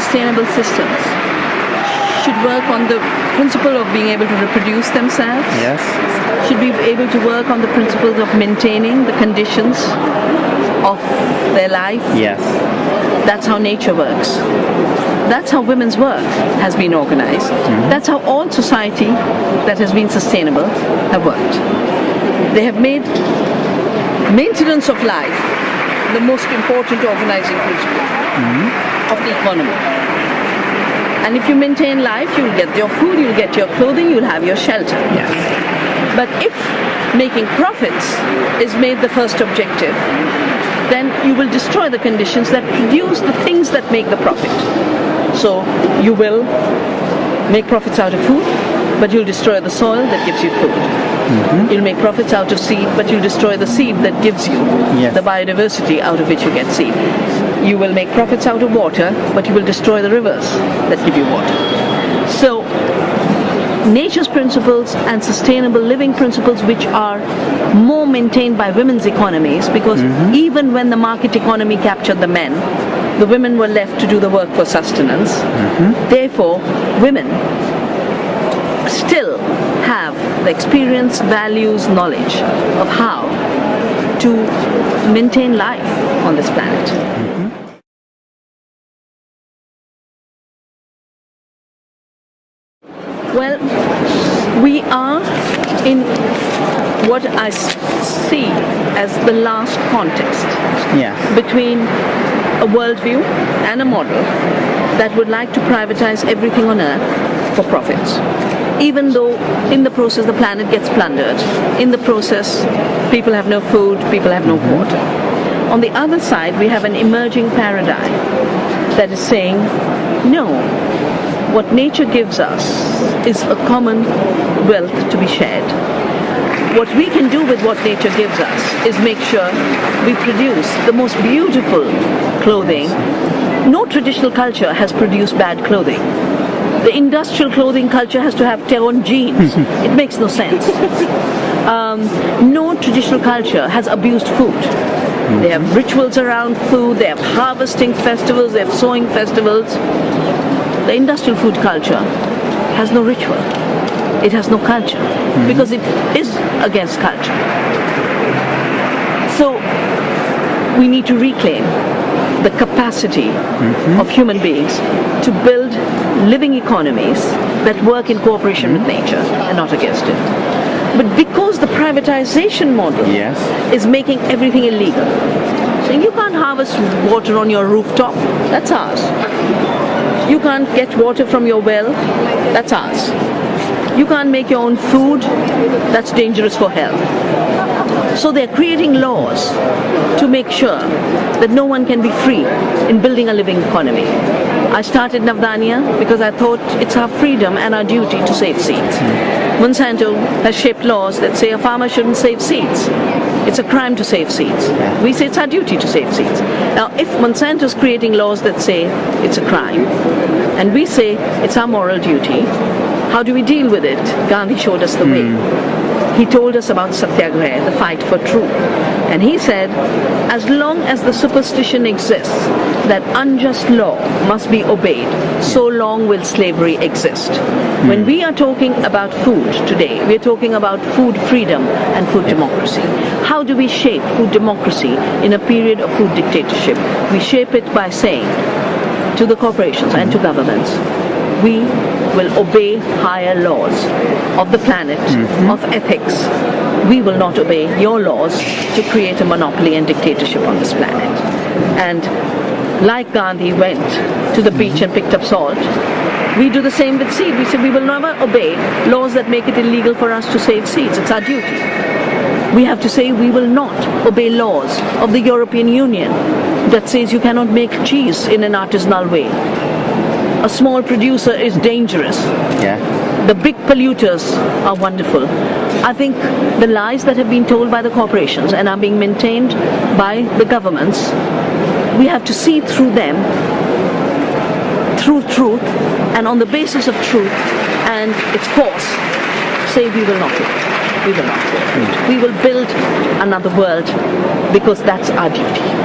sustainable systems should work on the principle of being able to reproduce themselves. Yes. Should be able to work on the principles of maintaining the conditions of their life. Yes. That's how nature works. That's how women's work has been organized. That's how all society that has been sustainable have worked. They have made maintenance of life the most important organizing principle of the economy. And if you maintain life, you'll get your food, you'll get your clothing, you'll have your shelter. Yes. But if making profits is made the first objective, then you will destroy the conditions that produce the things that make the profit. So you will make profits out of food, but you'll destroy the soil that gives you food. You'll make profits out of seed, but you'll destroy the seed that gives you the biodiversity out of which you get seed. You will make profits out of water, but you will destroy the rivers that give you water. So nature's principles and sustainable living principles, which are more maintained by women's economies, because even when the market economy captured the men, the women were left to do the work for sustenance. Therefore, women still have the experience, values, knowledge of how to maintain life on this planet. Well, we are in what I see as the last contest between a worldview and a model that would like to privatize everything on earth for profits. Even though in the process the planet gets plundered, in the process people have no food, people have no water. On the other side, we have an emerging paradigm that is saying, no, what nature gives us is a common wealth to be shared. What we can do with what nature gives us is make sure we produce the most beautiful clothing. No traditional culture has produced bad clothing. The industrial clothing culture has to have torn jeans. It makes no sense. No traditional culture has abused food. They have rituals around food, they have harvesting festivals, they have sowing festivals. The industrial food culture has no ritual. It has no culture because it is against culture. So we need to reclaim the capacity of human beings to build living economies that work in cooperation with nature and not against it. But because the privatization model is making everything illegal, so you can't harvest water on your rooftop, that's ours. You can't get water from your well, that's ours. You can't make your own food, that's dangerous for health. So they're creating laws to make sure that no one can be free in building a living economy. I started Vandana because I thought it's our freedom and our duty to save seeds. Monsanto has shaped laws that say a farmer shouldn't save seeds. It's a crime to save seeds. We say it's our duty to save seeds. Now, if Monsanto's creating laws that say it's a crime, and we say it's our moral duty, how do we deal with it? Gandhi showed us the way. He told us about Satyagraha, the fight for truth. And he said, as long as the superstition exists that unjust law must be obeyed, so long will slavery exist. When we are talking about food today, we are talking about food freedom and food democracy. How do we shape food democracy in a period of food dictatorship? We shape it by saying to the corporations and to governments, we will obey higher laws of the planet, of ethics. We will not obey your laws to create a monopoly and dictatorship on this planet. And like Gandhi went to the beach and picked up salt, we do the same with seed. We say we will never obey laws that make it illegal for us to save seeds. It's our duty. We have to say we will not obey laws of the European Union that says you cannot make cheese in an artisanal way. A small producer is dangerous. The big polluters are wonderful. I think the lies that have been told by the corporations and are being maintained by the governments, we have to see through them, through truth, and on the basis of truth and its force, say we will not do it. We will not do it. We will build another world because that's our duty.